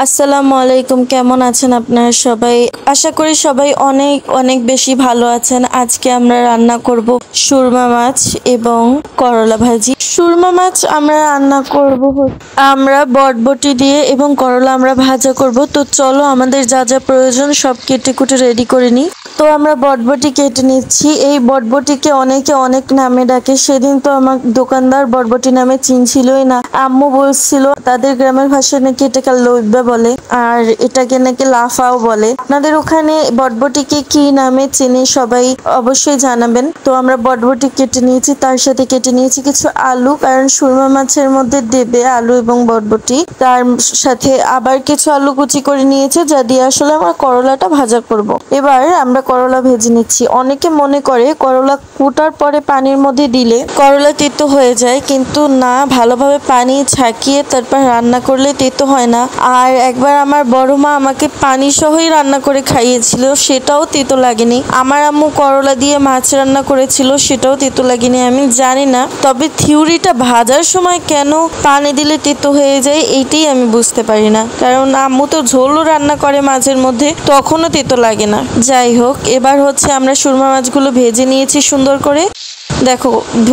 আসসালামু আলাইকুম, কেমন আছেন আপনারা সবাই? আশা করি সবাই অনেক অনেক বেশি ভালো আছেন। আজকে আমরা রান্না করব সুরমা মাছ এবং করলা ভাজি। সুরমা মাছ আমরা রান্না করব আমরা বটবটি দিয়ে এবং করলা আমরা ভাজা করব। তো চলো আমাদের যা যা প্রয়োজন সব কেটে কুটে রেডি করে নিই। তো আমরা বটবটি কেটে নিচ্ছি। এই বটবটিকে অনেকে অনেক নামে ডাকে। সেদিন তো আমার দোকানদার বটবটি নামে চিনছিলই না। আম্মু বলছিল তাদের গ্রামের ভাষায় নাকি এটাকে লইব্বা বলে, আর এটাকে নাকি লাফাও বলে। আপনাদের ওখানে বটবটিকে কি নামে চেনে সবাই অবশ্যই জানাবেন। তো আমরা বটবটি কেটে নিয়েছি, তার সাথে কেটে নিয়েছি কিছু আলু, কারণ সুরমা মাছের মধ্যে দেবে আলু এবং বটবটি। তার সাথে আবার কিছু আলু কুচি করে নিয়েছে, যা দিয়ে আসলে আমরা করলাটা ভাজা করব। এবার আমরা করলা ভেজে নিচ্ছি। অনেকে মনে করে করলা কুটার পরে পানির মধ্যে দিলে করলা তেতো হয়ে যায়, কিন্তু না, ভালোভাবে পানি ছাকিয়ে তারপর রান্না করলে তেতো হয় না। আর একবার আমার বড় মা আমাকে পানি সহই রান্না করে খাইয়েছিল, সেটাও তেতো লাগেনি। আমার আম্মু করলা দিয়ে মাছ রান্না করেছিল, সেটাও তেতো লাগেনি। আমি জানি না, তবে থিওরিটা ভাজার সময় কেন পানি দিলে তেতো হয়ে যায় এইটাই আমি বুঝতে পারি না, কারণ আম্মু তো ঝোলও রান্না করে মাছের মধ্যে, তখনও তেতো লাগে না। যাই হোক, এবার হচ্ছে আমরা সুরমা মাছগুলো ভেজে নিয়েছি সুন্দর করে। দেখো,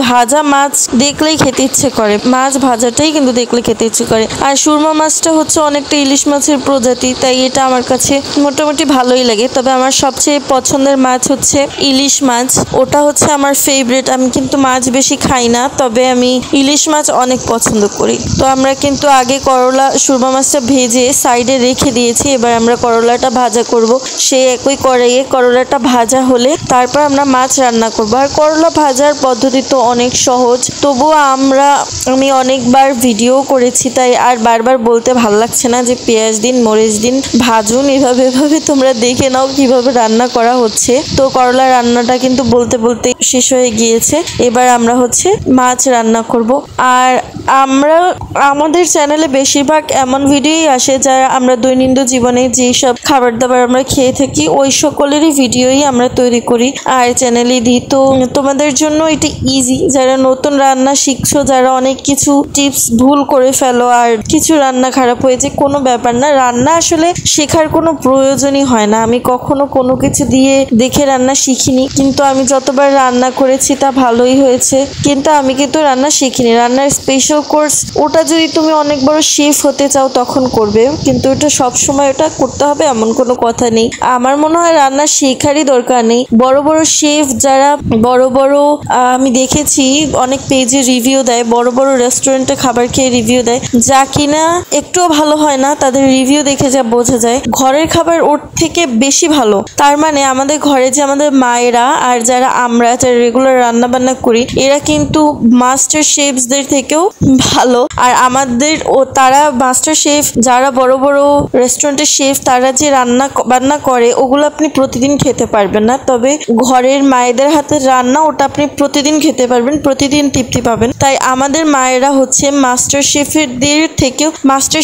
ভাজা মাছ দেখলেই খেতে ইচ্ছে করে, মাছ ভাজাটাই কিন্তু দেখলে খেতে ইচ্ছে করে। আর সুরমা মাছটা হচ্ছে অনেকটা ইলিশ মাছের প্রজাতি, তাই এটা আমার কাছে মোটামুটি ভালোই লাগে। তবে আমার সবচেয়ে পছন্দের মাছ হচ্ছে ইলিশ মাছ, ওটা হচ্ছে আমার ফেভারিট। আমি কিন্তু মাছ বেশি খাই না, তবে আমি ইলিশ মাছ অনেক পছন্দ করি। তো আমরা কিন্তু আগে করলা সুরমা মাছটা ভেজে সাইডে রেখে দিয়েছি। এবার আমরা করলাটা ভাজা করব। সেই একই কড়াইয়ে করলাটা ভাজা হলে তারপর আমরা মাছ রান্না করবো। আর করলা ভাজার পদ্ধতি তো অনেক সহজ, তবুও আমি অনেকবার ভিডিও করেছি, তাই আর বারবার বলতে ভাল লাগছে না যে পেঁয়াজ দিন, মরিচ দিন, ভাজুন, এভাবে তোমরা দেখে নাও কিভাবে রান্না করা হচ্ছে। তো করলা রান্নাটা কিন্তু বলতে বলতে শেষ হয়ে গিয়েছে। এবার আমরা হচ্ছে মাছ রান্না করব। আর আমাদের চ্যানেলে বেশিরভাগ এমন ভিডিওই আসে যারা আমরা দৈনন্দিন জীবনে যেসব খাবার দাবার আমরা খেয়ে থাকি ওই সকলেরই ভিডিওই আমরা তৈরি করি আর চ্যানেলে দিই। তো তোমাদের জন্য এটা ইজি, যারা নতুন রান্না শিখছো, যারা অনেক কিছু টিপস ভুল করে ফেলো আর কিছু রান্না খারাপ হয়েছে, কোনো ব্যাপার না। রান্না আসলে শেখার কোনো প্রয়োজনই হয় না। আমি কখনো কোনো কিছু দিয়ে দেখে রান্না শিখিনি, কিন্তু আমি যতবার রান্না করেছি তা ভালোই হয়েছে। কিন্তু আমি কিন্তু রান্না শিখিনি, রান্নার স্পেশাল কোর্স ওটা যদি তুমি অনেক বড় শেফ হতে চাও তখন করবে, কিন্তু ওটা সব সময় ওটা করতে হবে এমন কোনো কথা নেই। আমার মনে হয় রান্না শেখারই দরকার নেই। বড় বড় শেফ যারা বড় বড় আমি দেখেছি অনেক পেজে রিভিউ দেয়, বড় বড় রেস্টুরেন্টে খাবার খেয়ে রিভিউ দেয়, যা কিনা একটুও ভালো হয় না। তাদের রিভিউ দেখে যা বোঝা যায় ঘরের খাবার ওর থেকে বেশি ভালো। তার মানে আমাদের ঘরে যে আমাদের মায়েরা আর যারা রেগুলার রান্না বান্না করি, এরা কিন্তু মাস্টার শেফদের থেকেও ভালো। আর তারা মাস্টার শেফ যারা বড় বড় রেস্টুরেন্টের শেফ, তারা যে রান্না বান্না করে ওগুলো আপনি প্রতিদিন খেতে পারবেন না, তবে ঘরের মায়েদের হাতের রান্না ওটা আপনি প্রতিদিন খেতে পারবেন, প্রতিদিন তৃপ্তি পাবেন। তাই আমাদের মায়েরা হচ্ছে মাস্টার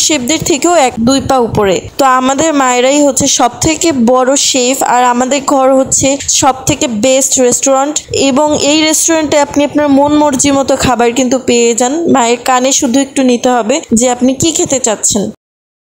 শেফদের থেকেও 1-2 পা উপরে। তো আমাদের মায়েরাই হচ্ছে সব থেকে বড় শেফ, আর আমাদের ঘর হচ্ছে সব থেকে বেস্ট রেস্টুরেন্ট। এবং এই রেস্টুরেন্টে আপনি আপনার মন মর্জি মতো খাবার কিন্তু পেয়ে যান। মায়ের কানে শুধু একটু নিতে হবে যে আপনি কি খেতে চাচ্ছেন।